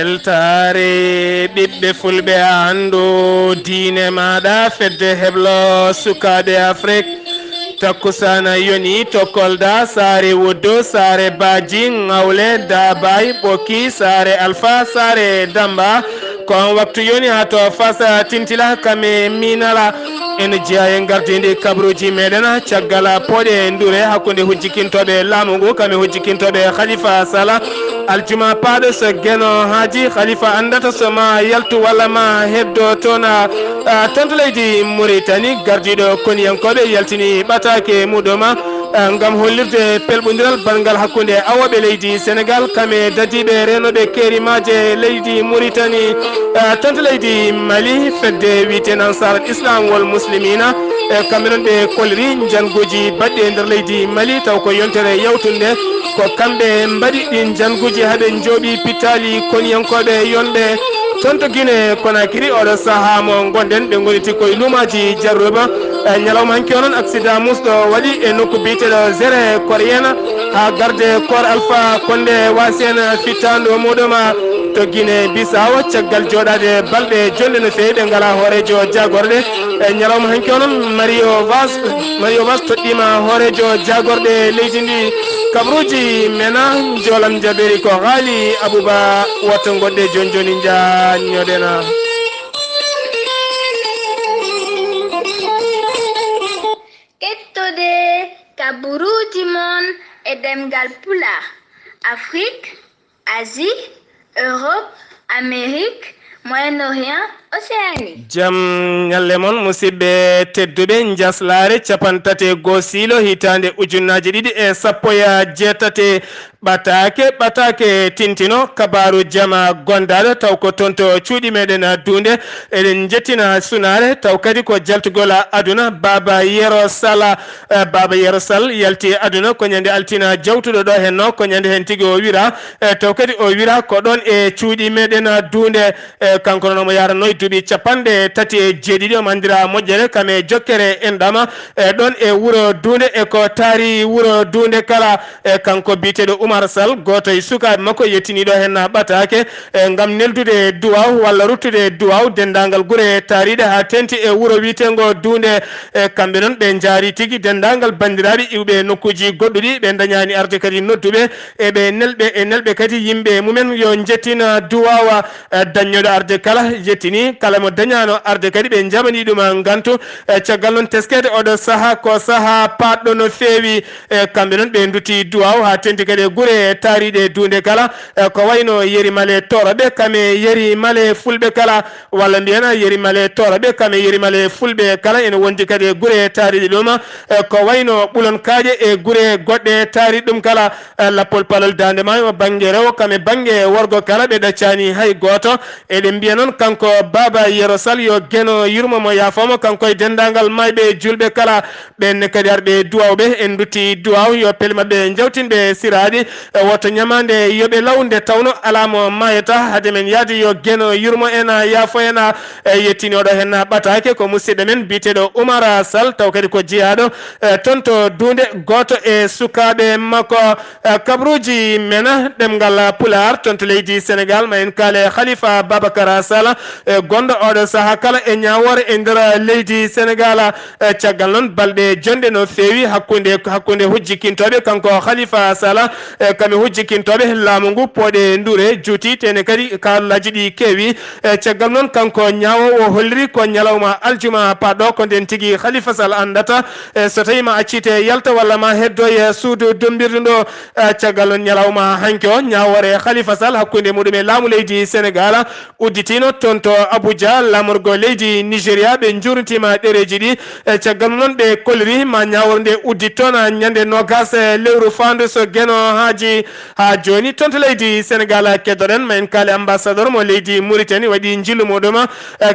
weltaare ɓiɓɓe fulɓe andu diine maɗa fedde heblo sukaɓe Afrique takkusana yoni tokkolda saare woddo saare baji ngawle dabay ɓoki saare alpha saare damba kon waktu yoni ha to fasa tintila kame minala en jeeya en gardidi kabaruuji meɗen caggal pooɗe ndure hakkude hujjikintoɓe laamu ngu kame hujjikintoɓe khalifa sala aljuma paɗo so gueno haaji khalifa andata soma yaltu walla ma heddo toon tonto leydi Mauritanie gardiɗo koniyankoɓe yaltini ɓatake muɗuma ngam hollirde pelɓodiral bangal hakkude awoɓe leydi Sénégal kame dadiɓe renoɓe keerimaje leydi Mauritanie tonto leydi Mali fedde wiiten ansar islam wol muslimina kamɓe noon ɓe kolliri janguji baɗɗi e nder leydi Mali taw ko yontere yawtunde ko kamɓe mbaɗi ɗin janguji haɓe jooɓi pittali koniyankoɓe yonɓe tonto Guinée Conakry oɗo saaha mo gonɗen ɓe goniti koye lumaji jarruba ñalawma hanki onon accident musɗo waɗi e nokku biteɗo zére coréenne ha garde corps alpha konde wasen fittandu muɗum to Guinée Bissau caggal joɗade balɗe jonde no fewi ɓe ngala hoorejo jagorɗe ñalawma hanki onon Mario Vaz toɗɗima hoorejo jagorɗe leydi ndi kabaruuji mena jolam jaberi ko haali abouba woto goɗɗe joni jañoɗena Keɗtode kabaruuji mon e ɗemngal Pulaar Afrique, Asie, Europe, Amérique, Moyen-Orient, Océanie. jam ñalle mon musidɓe tedduɓe njeslaare capantate go siilo hitande ujunnaje ɗiɗi e sappoya jeetate ɓatake tintino kabaru jama gondaɗo taw ko tonto cuuɗi meɗen dunde eɗen jettina sunare taw kadi ko jaltugol aduna baba yero sall yalti aduna ko ñande altina jawtuɗo ɗo henno ko ñande hen tigui o wira taw kadi o wira ko ɗon e cuuɗi meɗen dunde kanko noon omo yaranoye duuɓi capanɗe tati e jeeɗiɗi o mandira moƴƴere kame jokkere enɗama ɗon e wuuro dunde e ko taari wuuro dunde kala kanko biteɗo Oumar Sall goto e sukaɓe makko yettiniɗo hen ɓatake ngam neldude duwaw walla ruttude duwaw dendagal guure taariɗe ha tenti e wuuro witego dunde kamɓe noon ɓe jaari tigui dendagal bandiraɓe iwɓe nokkuji goɗɗuɗi ɓe dañani arde kadi nodduɓe eɓe nelɓe kadi yimɓe mumen yo jettina duwawa dañoɗo arde kala yettini kala mo dañano arde kadi ɓe jaɓani ɗum gantu caggal noon teskede oɗo saaha ko saaha patɗo no fewi kamɓe noon ɓe dutti duwaw ha tenti kadi guure taariɗe dunde kala ko wayno yeri male toroɓe kame yeri male fulɓe kala walla mbiyana yeri male toroɓe kame yeri male fulɓe kala ene wondi kadi guure taariɗe ɗum ko wayno ɓulon kaaƴe e guure goɗɗe taariɗe ɗum kala lappol palol dande ma o banggue rewo kame banggue worgo kala ɓe ɗaccani hay goto eɗen mbiya noon kanko baba yero sall yo gueno yurmomo yafomo kanko e dendagal mayɓe julɓe kala ɓenne kadi arɓe duwawɓe en dutti duwaw yo pelle mabɓe jawtinɓe siraɗi woto ñamande yoɓe lawde tawno alamo mayata haade men yaade yo gueno yurmo en yaafo en yettinoɗo hen ɓatake ko musidɗo men biteɗo Oumar Sall taw kadi ko jeeyaɗo tonto dunde goto e sukaɓe makko kabaruuji mena ɗemngal Pulaar tonto leydi Sénégal ma en kaale Khalifa Babacar Sall gonɗo oɗo saaha kala e ñawore e nder leydi Sénégal caggal noon balɗe jonde no fewi hakkude hujjikintoɓe kanko Khalifa Sall kami hujjikintoɓe laamu ngu pooɗe ndure juuti tene kadi kaalaji ɗi keewi caggal noon kanko ñawo o holliri ko ñalawma aljuma paɗɗo ko nden tigui Khalifa Sall andata so tawi ma accite yalta walla ma heddo e suudu dombirdu ɗo caggal noon ñalawma hanki o ñawore Khalifa Sall hakkude muɗum e laamu leydi Sénégal udditino toon to Abuja lamorgo leydi Nigéria ɓe jurtima ɗereji ɗi caggal noon ɓe kolliri ma ñawore nde udditton ñande nogas lewru fandu so gueno haji ha joni tonto leydi Sénégal keddoɗen ma en kaali ambassadeur mo leydi Mauritanie waɗi jillu muɗum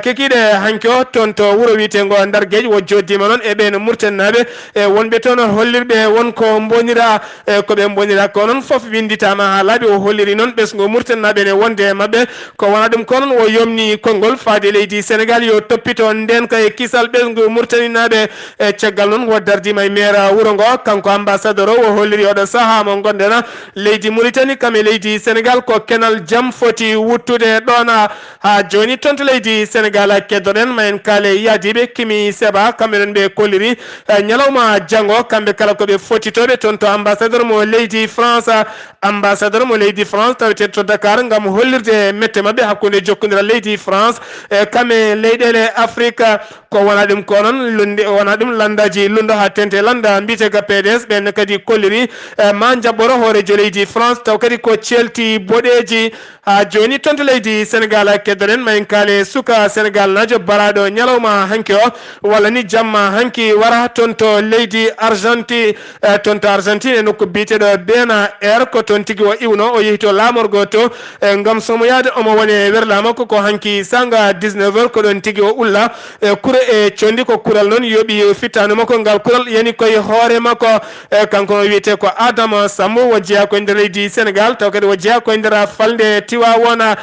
Kikiiɗe hanki o toon to wuuro witego Ndargueji wo joddima noon e ɓen murtennaɓe wonɓe toon hollirɓe wonko bonira koɓe bonira ko noon foof winditama ha laaɓi o holliri noon ɓesgu murtennaɓe ne wonde mabɓe ko wona ɗum ko noon o yomni konngol gol faade leydi Sénégal yo toppito nden kay kisal ɓesgu murtaninaɓe e caggal noon wo dardima e maire wuro ngo kanko ambassadeur o holliri oɗo saaha mo gondena leydi Mauritanie kame leydi Sénégal ko kenal jam foti wuttude ɗon ha joni tonto leydi Sénégal keddoɗen ma en kaale yaadiɓe kimi seba kamɓe ɗon ɓe kolliri ñalawma janggo kamɓe kala koɓe fotitoɓe toon to ambassadeur mo leydi France tawete to Dakar gam hollirde mette mabɓe hakkude jokkodira leydi France kame leyɗele Afrique ko wona ɗum ko noon lundi wona ɗum landaji lundo ha tente landa mbitega PDS ɓen kadi kolliri ma jaɓɓoro hoorejo leydi France taw kadi ko celti boɗeji ha joni tonto leydi Sénégal keddoɗen ma en kaale suka Sénégal najo baraɗo ñalawma hanki o walla ni jamma hanki wara tonto leydi Argentine e nokku biteɗo Bena Air ko toon tigui o iwno o yeehi to lamorgo to gam somo yaade omo woni werla makko ko hanki sanga 19h ko ɗon tigui o ulla kure e condi ko kural noon yooɓi fittanu makko ngal kural yani koye hoore makko kanko no wiyete ko Adama Sambo wo jeeya koye nder leydi Sénégal taw kadi wo jeeya koye nder falde Tiwawona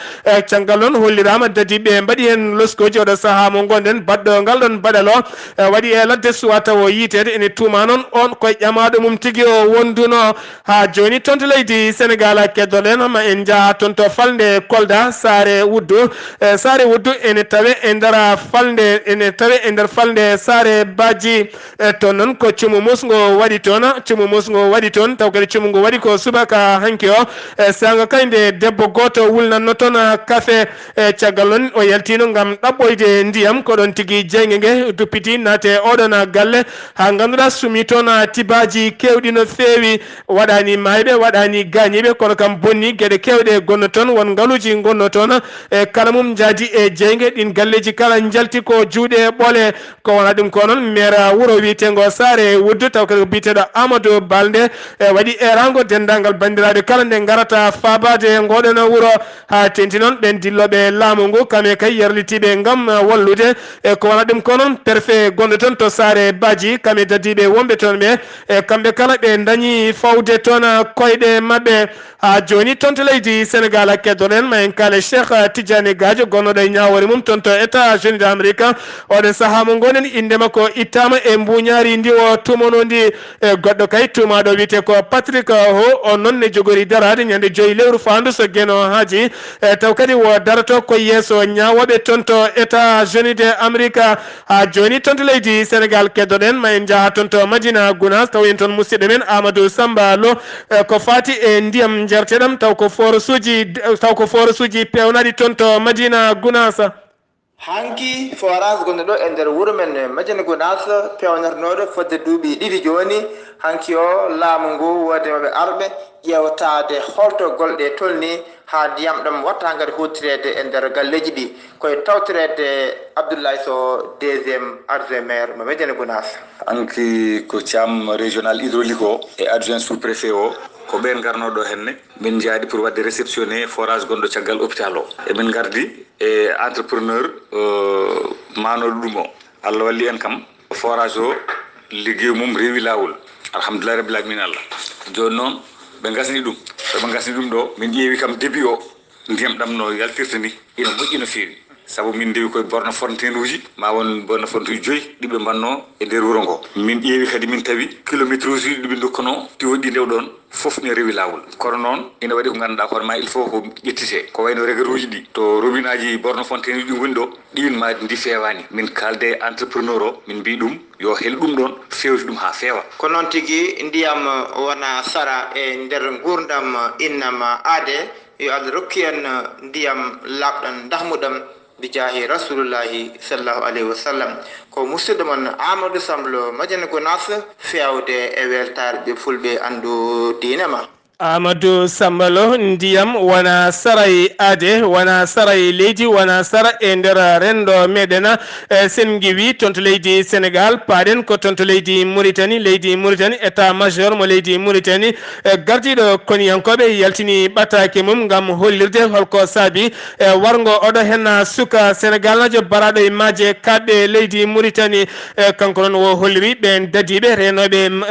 caggal noon hollirama dadi ɓe mbaɗi hen loskoji oɗo saaha mo gonɗen baɗɗo ngal ɗon baɗalo waɗi e ladde suwa taw yitede ene tuma noon on koye ƴamaɗo mum tigui o wonduno ha joni tonto leydi Sénégal keddoɗen ma en jaaha toon to falde Kolda Saare Wuddu ene tawe e nder falde Saare Badji toon noon ko cumu musgo waɗi toon taw kadi cumu ngo waɗi ko subaka hanki o sanga kayde debbo goto wulnanno toon café caggal noon o yaltino gam ɗaɓɓoyde ndiyam ko ɗon tigui jeygue gue duppiti naate oɗon galle ha ganduɗa sumi toon tibaji kewɗi no fewi waɗani mayɓe waɗani gañiɓe kono kam bonni gueɗe kewɗe gonno toon won ngaluji gonno toon kala mum jaadi e jeygue ɗin galleji kala jalti ko juuɗe ɓoole ko wona ɗum ko noon maire wuuro wiyetego Saare Wuddu taw kadi ko biteɗo Amadou Balde waɗi erango dendagal bandiraɓe kala nde garata fabade ngoɗon wuuro ha tenti noon ɓen dilloɓe laamu ngu kame kay yerlitiɓe gam wallude ko wona ɗum ko noon préfet gonɗo toon to Saare Badji kame dadiɓe wonɓe toon ɓe kamɓe kala ɓe dañi fawde toon koyɗe mabɓe ha joni toon to leydi Sénégal keddoɗen ma en kaale Cheikh Tidiane Gadio gonnoɗo e ñawore mum toon to États-Unis d'Amérique oɗo saaha mo gonen inde makko ittama e mbuñari ndi o tumonondi goɗɗo kay tumaɗo wiyete ko Patrick Ho on noon ne jogori darade ñande 5 lewru fandu so gueno haaji taw kadi wo darato ko yeeso ñawoɓe toon to États-Unis d'Amérique ha joni toon to leydi Sénégal keddoɗen ma en jaaha toon to Madina Gounass taw en toon musidɗo men Amadou Samba Lo ko fati e ndiyam jerteɗam taw ko forage uji pewnaɗi toon to Madina Gounass hanki forage gonɗo ɗo e nder wuuro men Madina Gounass pewnatnoɗo fodde duuɓi ɗiɗi joni hanki o laamu ngu wodemaɓe arɓe ƴewtade holto golɗe tolni ha ndiyam ɗam watta gadi hutirede e nder galleji ɗi koye tawtirede Abdullaahi so deuxiéme adjoint maire mo Madina Gounass hanki ko Thiam régional hydraulique o e adjoint sous préfet o ko ɓen garnoɗo henne min jaadi pour wadde réceptionné forage gonɗo caggal hôpital o emin gardi e entrepreneur manoɗo ɗum o Allah walli en kam forage o liggey mum rewi lawol alhamdulillah rabbil alamin Allah joni noon ɓe gasni ɗum soɓe gasni ɗum ɗo min ƴeewi kam début o ndiyam ɗam no yaltirta ni ina moƴƴi no fewi sabu min ndewi koye borno fontaine uji ma won borno fontaine 5 ɗiɓe mbanno e nder wuuro ngo min ƴeewi kadi min tawi kilométre uji ɗiɓe dokkuno tiwoɗɗi ndew ɗon fof ne rewi lawol kono noon ina waɗi ko ganduɗa kono ma il faut ko ƴettite ko wayno regret uji ɗi to robinet aji borno fontaine uji ɗi goni ɗo ɗin ma ndi fewani min kalde entrepreneur o min mbi ɗum yo hel ɗum ɗon fewti ɗum ha feewa ko noon tigui ndiyam wona sara e nder gurdam innam aade yo Allah rokki en ndiyam labɗam dahmuɗam bijahi rasulullahi sallallahu alayhi wa sallam ko musidɗo mon Amadou Samblo Madina Gounass fewde e weltare ɓe fulɓe andu diine ma Amadou Sambalo ndiyam wona saray ade wona saray leydi wona sara e nder rendo meɗen sen giwi tonto leydi Sénégal paɗen ko tonto leydi Mauritanie état majeur mo leydi Mauritanie gardiɗo koniyankoɓe yaltini ɓattake mum gam hollirde holko saabi wargo oɗo hen suka Sénégal najo baraɗo e maaje kaɓɓe leydi Mauritanie kanko noon wo holliri ɓen dadiɓe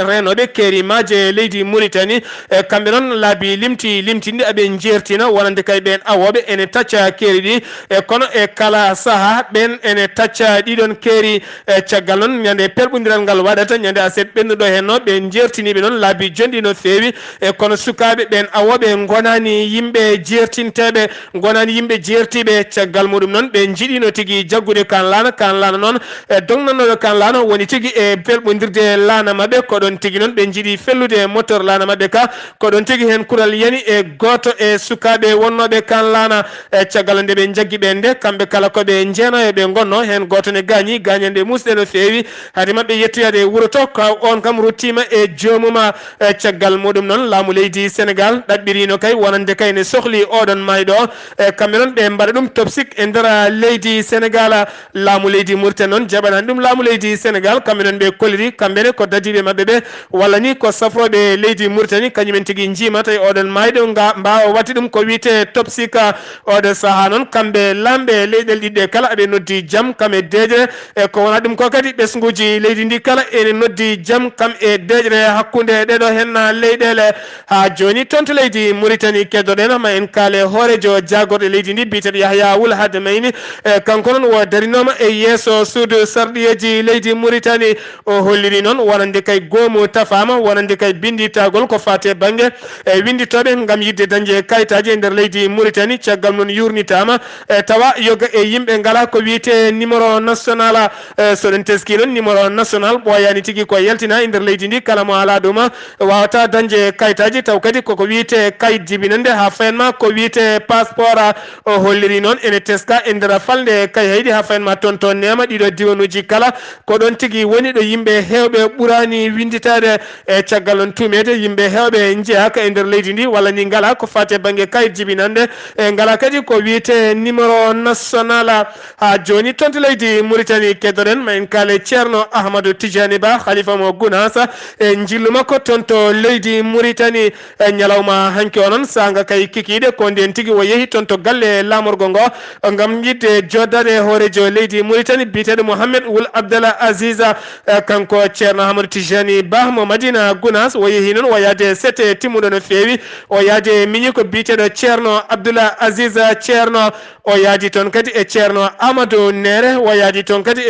renoɓe keeri maaje leydi Mauritanie kamɓe noon laabi limtinde aɓe jertina wonande kay ɓen awoɓe ene tacca keeri ɗi e kono e kala saaha ɓen ene tacca ɗiɗon keeri caggal noon ñande perɓodiral ngal waɗata ñande aset ɓennuɗo hen no ɓe jertiniɓe noon laabi jonɗi no feewi e kono sukaɓe ɓen awoɓe gonani yimɓe jertinteɓe gonani yimɓe jertiɓe caggal muɗum noon ɓe jiiɗino tigui jaggude kan lana noon e dongnanoɗo kan lana woni tigui e perɓodirde lana mabɓe koɗon tigui noon ɓe jiiɗi fellude moteur lana mabɓe ka koɗon tigui hen kural yani e goto e sukaɓe wonnoɓe kan lana e caggal nde ɓe jaggui ɓe nde kamɓe kala koɓe jeeno eɓe gonno hen goto ne gañande musɗe no feewi haade mabɓe yettoyade e wuuro to ka on kam ruttima e jomuma caggal muɗum noon laamu leydi Sénégal ɗaɓɓirino kay wonande kay ne sohli oɗon mayɗo e kamɓe noon ɓe mbaɗa ɗum topsik e nder leydi Sénégal laamu leydi Mauritanie noon jaɓanani ɗum laamu leydi Sénégal kamɓe noon ɓe kolliri kamɓene ko dadiɓe mabɓe ɓe walla ni ko safroɓe leydi Mauritanie kañumen tigui jimata e oɗon mayɗo mbawa watti ɗum ko wiyete topsik oɗo saaha noon kamɓe lamɓe leyɗel ɗiɗɗe kala aɓe noddi jaam kam e deƴre e ko wona ɗum ko kadi ɓesguji leydi ndi kala ene noddi jaam kam e deƴre hakkude ɗeɗo henna leyɗele ha joni toon to leydi Mauritanie keddoɗen ma en kaale hoorejo jagorɗo leydi ndi biteɗo Yahya Wul Hadde Mayni kanko noon wo darinoma e yesso suudu sarɗiyeji leydi Mauritanie o holliri noon wonande kay goomu tafama wonande kay binditagol ko fate banggue e winditoɓe gam yidde dañde kayitaji e nder leydi Mauritanie caggal noon yurnitama tawa yoga e yimɓe ngala ko wiyete numéro national soɗen teski noon numéro national ɓoyani tigui ko yaltina e nder leydi ndi kala mo ala ɗum wawata dañde kayitaji taw kadi koko wiyete kayit jibinande ha fayanma ko wiyete passeport o holliri noon ene teska e nder falde kay haydi ha fayanma toon to nema ɗiɗo diwanuji kala ko ɗon tigui woni ɗo yimɓe hewɓe ɓurani winditade e caggal on tumede yimɓe hewɓe jeeyaka e nder leydi ndi walla ni ngala ko fate banggue kayit jibinande e ngala kadi ko wiyete numéro national ha joni toon to leydi Mauritanie keddoɗen ma en kaale ceerno Ahmadou Tidiani Ba khalifa mo Gounasa e jillu makko toon to leydi Mauritanie e ñalawma hanki onon sanga kay kikiɗe ko nden tigui o yeehi toon to galle lamorgo ngo gam yidde joddade hoorejo leydi Mauritanie biteɗo Mouhamed Wul Abdallah Aziza kanko ceerno Ahmadou Tidiani Ba mo Madina Gounas o yeehi noon o yaade sete timmuɗo no feewi o yaade miñi ko biteɗo ceerno Abdoullah Aziza ceerno o yaadi toon kadi e ceerno Amadou Nere o yaadi toon kadi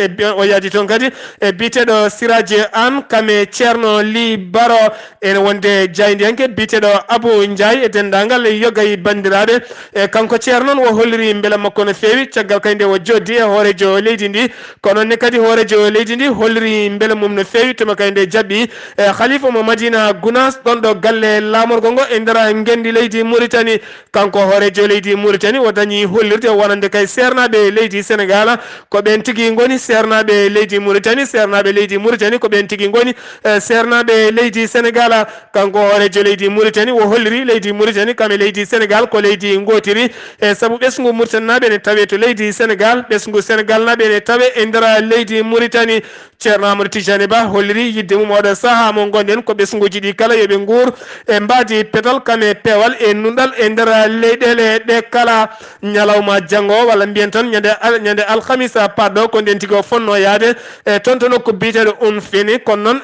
e biteɗo Siraje An kame ceerno Li Baro ene wonde jaydiyanke biteɗo Abou Ndiaye e dendagal yogay bandiraɓe e kanko ceerno noon o holliri beela makko no feewi caggal kay nde o joddi e hoorejo leydi ndi kono ne kadi hoorejo leydi ndi holliri beela mum no feewi tuma kay nde jabɓi e khalifa mo Madina Gounas ɗon ɗo galle lamorgo ngo e nder gendi leydi Mauritanie kanko hoorejo leydi Mauritanie o dañi hollirde wonande kay sernaɓe leydi Sénégal ko ɓen tigui goni sernaɓe leydi Mauritanie ko ɓen tigui goni sernaɓe leydi Sénégal kanko hoorejo leydi Mauritanie o holliri leydi Mauritanie kam e leydi Sénégal ko leydi gotiri e saabu ɓesgu Mauritanie naɓe ne tawe to leydi Sénégal ɓesgu Sénégal naɓe ne tawe e nder leydi Mauritanie ceerno Amadou Tidiani Ba holliri yidde mum oɗo saaha mo gonɗen ko ɓesguji ɗi kala yoɓe guur e mbadi petal kame pewal e nunɗal e nder leyɗele ɗe kala ñalawma janggo walla mbiyen tan ñande alhamisa paɗɗo ko nden tigui o fonno yaade e toon to nokku biteɗo on fini kono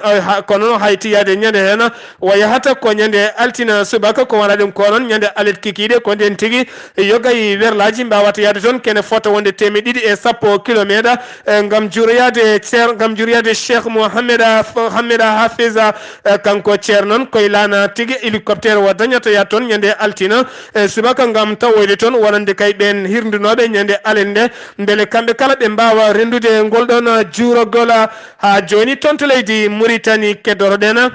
noon hayti yaade ñande hen o yahata ko ñande altina subaka ko wona ɗum ko noon ñande alet kikiɗe ko nden tigui yogay werlaji mbawata yaade toon kene fota wonde 210 kilométre gam juriyade cheikh Mohamed Hafiza kanko ceer noon koye lana tigui hélicoptére o dañata yaade toon ñande altina subaka gam tawoyde toon wonande kay ɓen hirdunoɓe ñande alen nde beele kamɓe kala ɓe mbawa rendude ngol ɗon juurogol ha joni toon to leydi Mauritanie keddoroɗen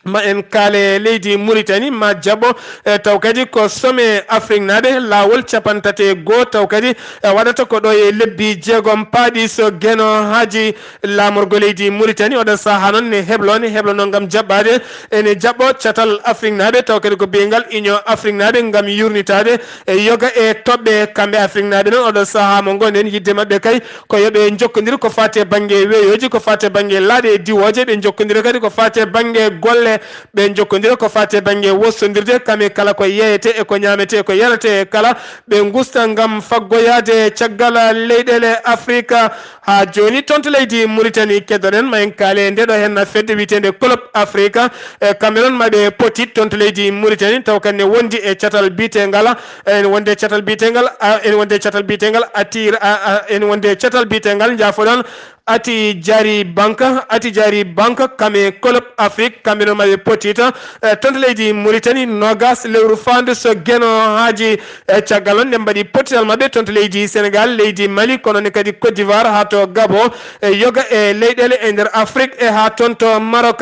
ma en kaale leydi Mauritanie ma jabbo taw kadi ko some Afrique naɓe lawol capantate goo taw kadi waɗata ko ɗo e lebbi jeegom paaɗi so gueno haaji lamorgo leydi Mauritanie oɗo saaha noon ne heblono gam jaɓɓade ene jaɓɓo catal Afrique naɓe taw kadi ko biyengal Union Afrique naɓe gam yurnitade e yoga e toɓɓe kamɓe Afrique naɓe noon oɗo saaha mo gonɗen yidde mabɓe kay ko yooɓe jokkodiri ko fate banggue weeyoji ko fate banggue laaɗe e diwoje ɓe jokkodiri kadi ko fate banggue golle golle ɓe jokkodira ko fate banggue wossodirde kame kala ko yeyete e ko ñamete ko yarate kala ɓe gusta gam faggoyade caggal leyɗele Afrique ha joni tonto leydi Mauritanie keddoɗen ma en kaale ndeɗo hen fedde witende Club Afrique kamɓe noon maɓe poti tonto leydi Mauritanie taw kanne wondi e catal bitegal en wonde catal bitegal en wonde catal bitegal atir en wonde catal bitegal jafoɗon ati jari banque kame Club Afrique kamɓe noon maɓe potita tonto leydi Mauritanie nogas lewru fandu so gueno haaji caggal on nde mbaɗi potital maɓɓe tonto leydi Sénégal leydi Mali kono ne kadi Côte d'Ivoire ha to Gabon yoga e leyɗele e nder Afrique e ha toon to Maroc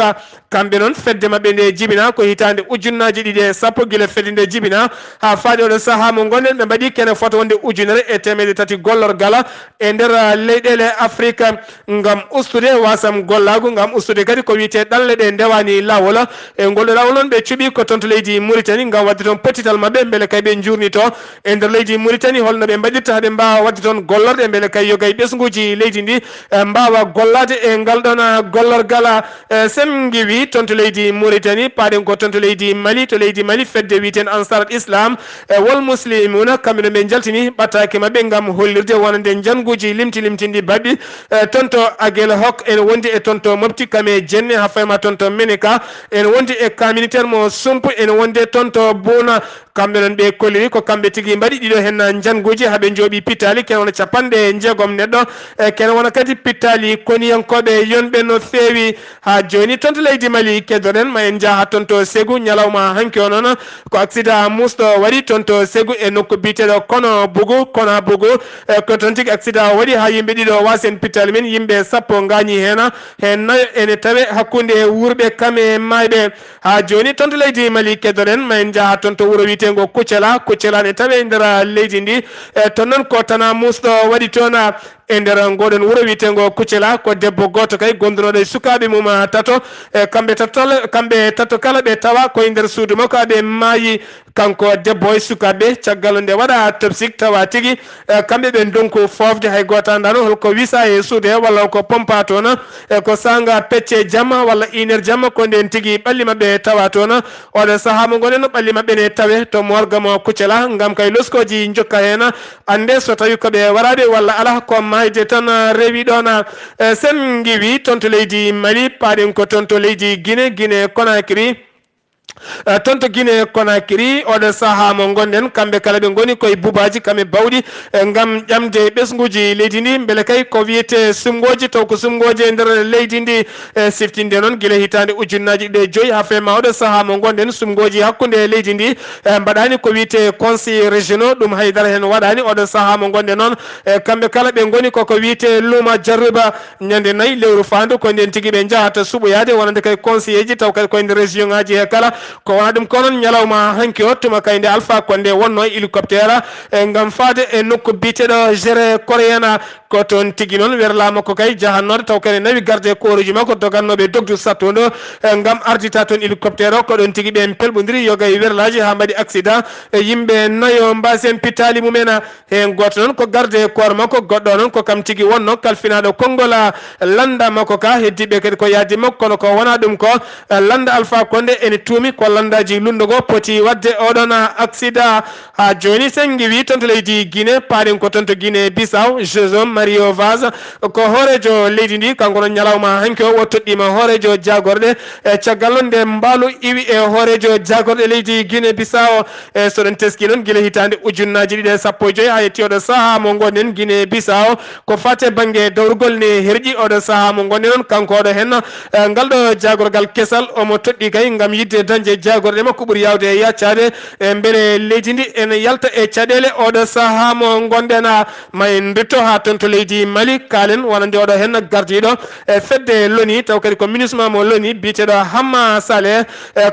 kamɓe noon fedde maɓɓe nde jibina ko hitande ujunnaji ɗiɗi e sappo guila fedde nde jibina ha faade oɗo saaha mo gonɗen ɓe mbaɗi kene foto wonde ujunere e temedde tati gollorgala e nder leyɗele Afrique ngam ustude wasam gollago ngam ustude kadi ko wiyete ɗalle ɗe ndewani lawol e ngolɗo lawol noon ɓe cuuɓi ko tonto leydi Mauritanie ngam wadde toon potital maɓɓe beele kay ɓe jurni to e nder leydi Mauritanie holno ɓe mbaɗirta haɓe mbawa wadde toon gollorde beele kay yogay ɓesguji leydi ndi mbawa gollade e ngal ɗon gollorgala sen giwi tonto leydi Mauritanie paɗen ko tonto leydi Mali to leydi Mali fedde witen Ansarat Islam wol muslimuna kamɓe no ɓe jaltini ɓattake maɓɓe ngam hollirde wonande janguji limtindi baɗɗi tonto Aguel Hok en wondi e tonto Mopti kame jenne ha fayma tonto Meneka en wondi e communautaire mo Sumpu en wonde tonto Bouna kamɓe noon ɓe kolliri ko kamɓe tigui mbaɗi ɗiɗo hen janguji haaɓe jooɓi pittali ken wona capanɗe jeegom neɗɗo ken wona kadi pittali koniyankoɓe yonɓe no feewi ha joni tonto leydi Mali keddoɗen ma en jaaha tonto Ségou ñalawma hanki o noon ko accident musɗo waɗi tonto Ségou e nokku biteɗo kono Bougou ko toon tigui accident waɗi ha yimɓe ɗiɗo wasen pittali men yimɓe sappo gañi hen hen nayo ene tawe hakkude wurɓe kame mayɓe ha joni tonto leydi Mali keddoɗen ma en jaaha tonto wuuro witengo Kuccela ne tawe nder leydi ndi to noon ko tana musɗo waɗi toon e nder ngoɗon wuuro witengo Kuccela ko debbo goto kay gondunoɗo e sukaɓe mum tato kamɓe tato kala ɓe tawa koye nder suudu makko aɓe maayi kanko debbo e sukaɓe caggal nde waɗa topsik tawa tigui kamɓe ɓe donku fofde hay goto andano holko wisa e suudu he walla ko pompa toon ko sanga pecce jamma walla 1 heure jamma ko nden tigui ɓalli mabɓe tawa toon oɗo saaha mo gonen ɓalli mabɓe ne tawe to morgamo Kuccela ngam kay loskoji jokka hen ande so tawi koɓe waraɓe walla ala ko mayde tan rewi ɗon sen giwi tonto leydi Mali paɗen ko tonto leydi Guinée Conakry tonto Guinée Conakry oɗo saaha mo gonɗen kamɓe kala ɓe goni koye bubaji kamɓe bawɗi ngam ƴamde ɓesguji leydi ndi beele kay ko wiyete sumgoji taw ko sumgoji e nder leydi ndi siftinde noon guila hitande ujunnaji ɗe joyyi ha fema oɗo saaha mo gonɗen sumgoji hakkude leydi ndi mbaɗani ko wiyete conseil régionaux ɗum haydara hen waɗani oɗo saaha mo gonɗen noon kamɓe kala ɓe goni koko wiyete luuma jarruba ñande nayyi lewru fandu ko nden tigui ɓe jahata suɓoyade wonande kay conseiller ji taw kadi koye nder région ngaji he kala ko wona ɗum ko noon ñalawma hanki o tuma kay nde Alpha Condé wonno e hélicoptère ngam faade e nokku biteɗo géré coréen ko toon tigui noon werla makko kay jahannode taw kadi nawi garde kooruji makko dogannoɓe dogdu sattudo ngam ardita toon hélicoptère o ko ɗon tigui ɓe pelɓodiri yoga e werlaji ha mbaɗi accident yimɓe nayo mbasen pittali mumen hen goto noon ko garde corps makko goɗɗo noon ko kam tigui wonno kalfinaɗo konngol landa makko ka heddiɓe kadi ko yaadi makko kono ko wona ɗum ko landa Alpha Condé ene tuumi ko landaji lundogo poti wadde oɗon accident ha joni sen giwi tonto leydi Guinée paɗen ko tonto Guinée Bissau José Mario Vaz ko hoorejo leydi ndi kanko noon ñalawma hanki o toɗɗima hoorejo jagorɗe caggal nde mbaalu iwi e hoorejo jagorɗe leydi Guinée Bissau soɗon teski noon guila hitande ujunnaji ɗiɗi e sappo e joyyi ha yetti oɗo saaha mo gonɗen Guinée Bissau ko fate banggue dawrugol ne herƴi oɗo saaha mo gonɗen noon kanko oɗo hen ngal ɗo jagorgal kesal omo toɗɗi kay ngam yidde dañde jagorɗe makko ɓuuri yawde e yaccade beele leydi ndi ene yalta e caɗele oɗo saaha mo gonɗen ma en dutto ha toon to leydi Mali kalen wonande oɗo hen gardiɗo fedde loni taw kadi ko ministre mo loni biteɗo Hamma Saleh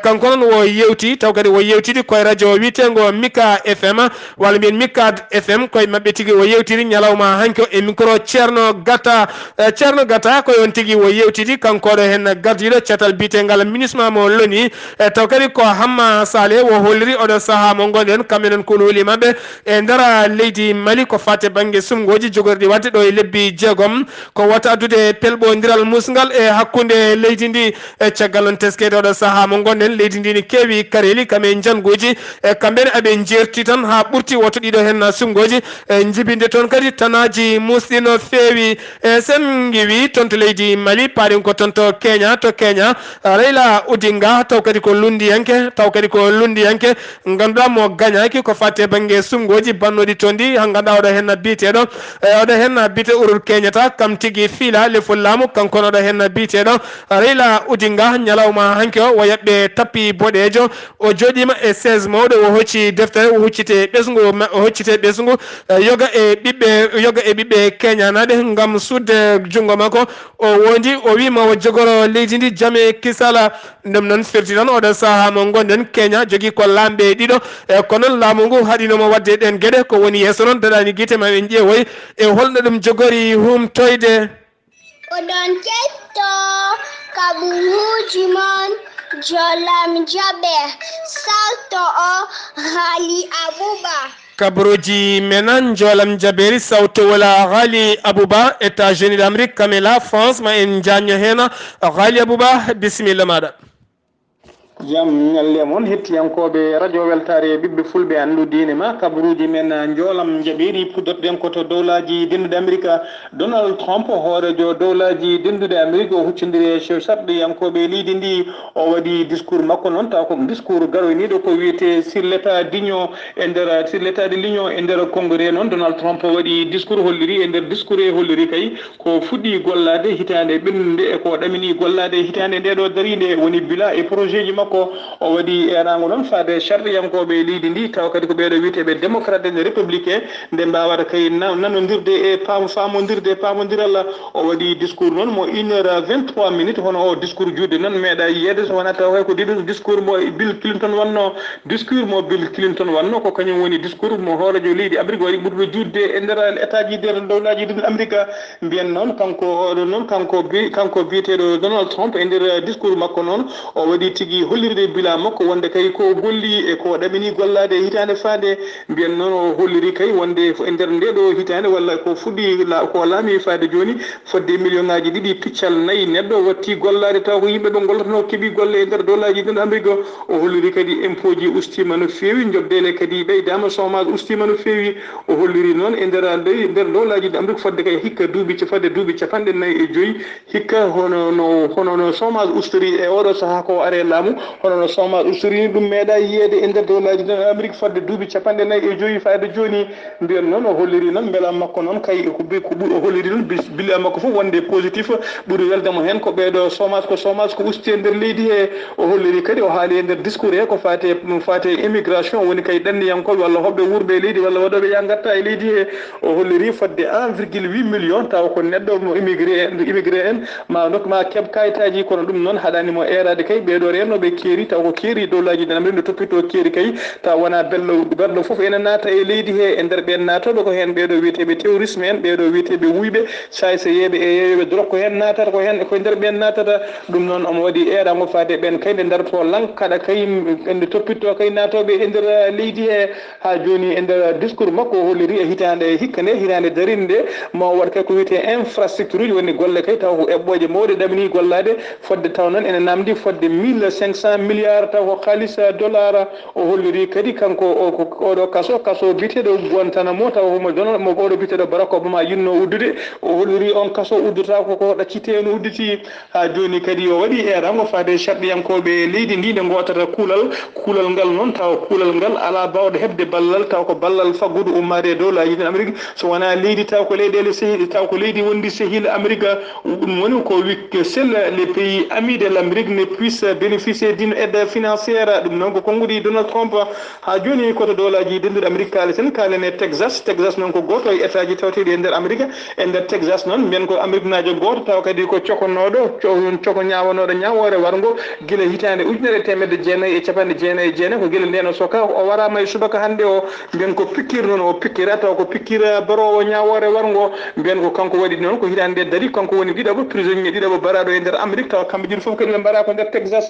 kanko noon wo yewti taw kadi wo yewtidi koye radio witengo Mika FM walla mbiyen Mikad FM koye mabɓe tigui wo yewtiri ñalawma hanki o e micro Ceerno Gata koye on tigui wo yewtidi kanko oɗo hen gardiɗo catal bitengal ministre mo loni taw kadi ko Hamma Saleh wo holliri oɗo saaha mo gonɗen kamɓenen kulhuli mabɓe e ndara leydi Mali ko fate banggue sumgoji jogorɗi wadde ɗo e lebbi jeegom ko wata addude pelɓodiral musgal e hakkude leydi ndi e caggal non teskede oɗo saaha mo gonɗen leydi ndi ne keewi kareli kame jangoji e kamɓene aɓe jerti tan ha ɓurti woto ɗiɗo hen sumgoji e jibinde toon kadi tanaji musɗi no feewi e sen giwi toon to leydi Mali paɗen ko toon to Kenya Raila Odinga taw kadi ko lundiyanke ganduɗa mo gañaki ko fatte banggue sumgoji bannoɗi toon ndi ha ganduɗa oɗo hen biteɗo oɗo hen bite urul keñata kam tigui fiila le fullamu kankon oɗo hen biteɗo Raila Odinga ñalawma hanke o woyaɓɓe tappi boɗejo o joɗima e 16 mawɗo o hocci deftere o hoccite ɓesgu yoga e ɓiɓɓe keñanaɓe gam sudde junggo makko o wondi o wima o jogoro leydi ndi jaame kisala ɗum noon firti tan oɗo saaha mo gonɗen Kenya jogui ko lamɓe ɗiɗo e ko noon laamu ngu haɗinomo wadde ɗen gueɗe ko woni yesso noon daɗani guite ma en ƴeewoy e holno ɗum jogori humtoyde oɗon Keɗto Kabaruuji mon jolam jaɓe salto o haali Abouba Kabaruuji menan jolam jaberi Sawtuwol Ghali Abouba États-Unis d'Amérique kamela France ma en jaño hen Ghali Abouba bisimilla maɗa jam ñalle moon hettiyankoɓe radio weltare ɓiɓɓe fulɓe anndu diine ma kabaruuji men joolam jaɓiri puddotɗen koto dowlaji dendude amérique Donald Trump hoorejo dowlaji dendude amérique o huccodiri e sarɗiyankoɓe leydi ndi o waɗi discours makko noon taw ko discours garoyniɗo ko wiyete sur l'état d'union e nder sur l'état de l'union e nder congrès noon Donald Trump waɗi discours holliri e nder discours e holliri kay ko fuɗɗi gollade hitande ɓennude e ko ɗamini gollade hitande nde ɗo darinde woni bila e projet ji makko o waɗi erago noon faade sarɗiyankoɓe leydi ndi taw kadi ko ɓeɗo wiyeteɓe démocrate et républicain nde mbawata kay nanodirde e pamodiral o waɗi discours noon mo 1h23 minutes hono o discours juutde noon meeɗa yiyede so wona taw hay ko ɗiɗo discours mo Bill Clinton wanno ko kañum woni discours mo hoorejo leydi Amérique waɗi ɓurɗo juutde e nder état ji nder dowlaji ɗum Amérique mbiyen noon kanko oɗo noon kanko biyeteɗo Donald Trump e nder discours makko noon o waɗi tigui hollirde bila makko wonde kay ko golli e ko ɗamini gollade hitande faade mbiyen noon o holliri kay wonde e nder ndeɗo hitande walla ko fuɗɗi ko laami faade joni fodde million ngaji ɗiɗi piccal nayyi neɗɗo watti gollade taw ko yimɓe ɓe gollatono keeɓi golle e nder dowlaji ɗin Amérique o holliri kadi impôt ji ustima no feewi jobdele kadi ɓeydama chômage ustima no feewi o holliri noon e nder dowlaji ɗin Amérique fodde kay hikka duuɓi capanɗe nayyi e joyyi hikka hono chômage ustori e oɗo saaha ko are laamu hono no chômage ustori ɗum meeɗa yiyede e nder dowlaji ɗin Amérique fodde duuɓi capanɗe nayyi e joyyi fayde joni mbiyen noon o holliri noon beela makko noon kay ko o holliri noon billa makko fof wonde positif ɓuuri weldemo hen ko ɓeeɗo chômage ko usti e nder leydi he o holliri kadi o haali e nder discours he ko fate immigration woni kay ɗanniyankoɓe walla hoɓɓe wuurɓe e leydi walla waɗoɓe ya gatta e leydi he o holliri fodde 1,8 million taw ko neɗɗo mo immigré en ma keeb kayitaji kono ɗum noon haɗanimo erade kay ɓeeɗo renoɓe keeri taw ko keeri dowlaji ɗin Amérique toppito keeri kay taw wona belɗo foof ene naata e leydi he e nder ɓen natoɓe ko hen ɓeeɗo wiyeteɓe terrorisme en ɓeeɗo wiyeteɓe wuyɓe yeeɓe e yeyoɓe drogue ko hen natata ko nder ɓen natata ɗum noon omo waɗi erago faade ɓen kay nde darto lankaɗa kay ende toppitto kay natoɓe e nder leydi he ha joni e nder discours makko o holliri e hitande hikka nde hitande darinde mo waɗa kay ko wiyete infrastructure uji woni golle kay taw ko eɓɓoje mawɗe ɗamini gollade fodde taw noon ene namdi fodde 1500 milliards taw ko kalis dollar o holliri kadi kanko oɗo kaso biteɗo Guantanamo taw mo oɗo biteɗo Barack Obama yinno uddude o holliri on kaso uddata ko ɗaccite no udditi ha joni kadi o waɗi erango faade sarɗiyankoɓe leydi ndi nde gotata kuulal ngal noon taw kuulal ngal ala bawɗo hebde ballal taw ko ballal faggudu ummade e dowlaji ɗin Amérique so wona leydi taw ko leyɗele sehiɗe taw ko leydi wondi sehil Amérique ɗum woni ko wi seul les pays amis de l'Amérique ne puissent bénéficier d'une aide financière ɗum noon ko konngudi Donald Trump ha joni koto dowlaji denduɗe Amérique kaleten kalene Texas noon ko goto e état ji tawteɗi e nder Amérique e nder Texas noon mbiyen ko Amérique najo goto taw kadi ko cokonoɗo coko ñawanoɗo ñawore wargo guila hitande 1999 ko guila ndeno soka o warama e subaka hannde o mbiyen ko pikkir noon o pikkira taw ko pikkira barowo ñawore wargo mbiyen ko kanko waɗi noon ko hitande nde daari kanko woni ɗiɗaɓo prisonnier ɗiɗaɓo baraɗo e nder Amérique taw kamɓe ɗiɗo foof kadi ɓe mbara ko nder Texas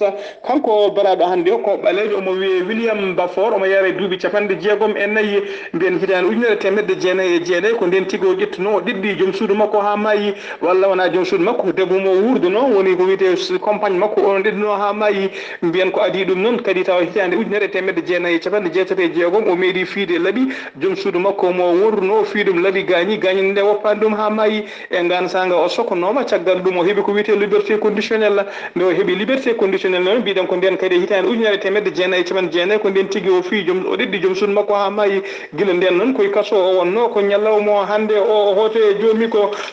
kanko baraɗo hannde o ko ɓalejo omo wiye William Bafor omo yara duuɓi 64 mbiyen hitande 1999 ko nden tigi o ƴettuno o ɗiɗɗi joom suudu makko ha maayi walla wona joom suudu makko ko debbo mo wurduno woni ko wiyete compagne makko on ɗiɗɗino ha maayi mbiyen ko adi ɗum noon kadi tawa hitande 1996 o meeɗi fiide laaɓi joom suudu makko mo wurduno fiidum laaɓi gañi nde woppani ɗum ha maayi e ngan sanga o sokonoma caggal ɗum o heeɓi ko wiyete liberté conditionnel nde o heeɓi liberté conditionnel noon mbiɗen ko nden kadi hitande 1999 ko nden tigui o fi o ɗiɗɗi joom suudu makko ha maayi guila nden noon koye kaso o wonno ko ñallawmo hannde o hoto e joomi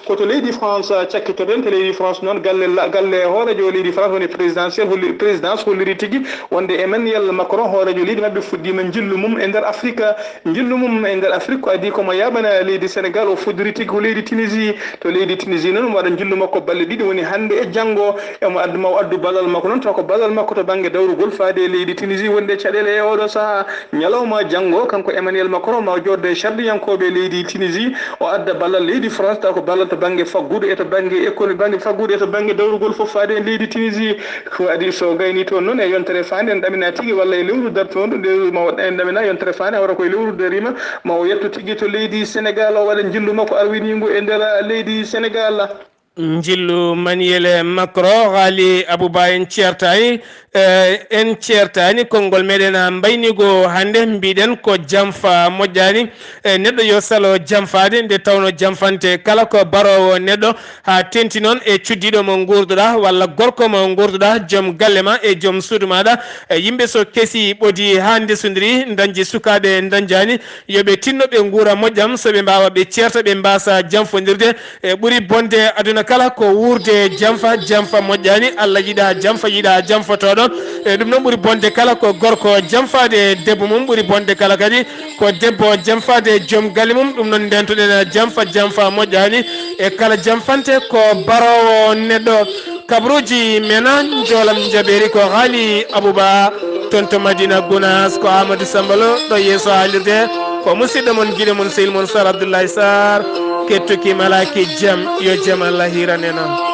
koto leydi France cakkitoɗen to leydi France noon galle hoorejo leydi France woni présidence holliri tigui wonde Emmanuel Macron hoorejo leydi mabɓe fuɗɗima jillu mum e nder Afrique ko adi komo yaɓana leydi Sénégal o fuddiri tigui ko leydi Tunisie to leydi Tunisie noon mo waɗa jillu makko balle ɗiɗi woni hannde e janggo emo addu ballal makko noon taw ko ballal makko to banggue dawrugol faade leydi Tunisie wonde caɗele e oɗo saaha ñalawma janggo kanko Emmanuel Macron ma jodde e sardiyankoɓe leydi Tunisie o adda ballal leydi France taw ko ballal to banggue faggudu e to banggue école banggue faggudu e to banggue dawrugol fof faade e leydi Tunisie ko adi so gayni toon noon e yontere fande en ɗamina tigui walla e lewru dartoon nde ma en ɗamina yontere fande hawra koye lewru darima ma o yetto tigui to leydi Sénégal o waɗa jillu makko arwinigo e nder leydi Sénégal jillu Manuel Macron haali Abouba en ceertani konngol meɗen mbaynigo hannde mbiɗen ko jamfa moƴƴani neɗɗo yo salo jamfade nde tawno jamfante kala ko barowo neɗɗo ha tenti noon e cuddiɗo mo gurduɗa walla gorko mo gurduɗa joom galle ma e joom suudu maɗa yimɓe so keesi ɓoodi ha ndesodiri dañji sukaɓe dañjani yoɓe tinno ɓe guura moƴƴam soɓe mbawa ɓe ceerta ɓe mbasa jamfodirde e ɓuuri bonde aduna kala ko wurde jamfa moƴƴani Allah yiɗa jamfotoɗo e ɗum noon ɓuuri bonde kala ko gorko jamfade debbo mum ɓuuri bonde kala kadi ko debbo jamfade joom galle mum ɗum noon ndentoɗen jamfa moƴƴani e kala jamfante ko barowo neɗɗo Kabaruuji mena jolam jaɓeri ko haali Abouba toon to Madina Gounas ko Amadou Sambalo ɗo yeeso haalirde ko musidɗo mon guiɗo mon sehil mon Saar Abdullaahi Saar kettuki malaki jaam yo jaam Allah hiranena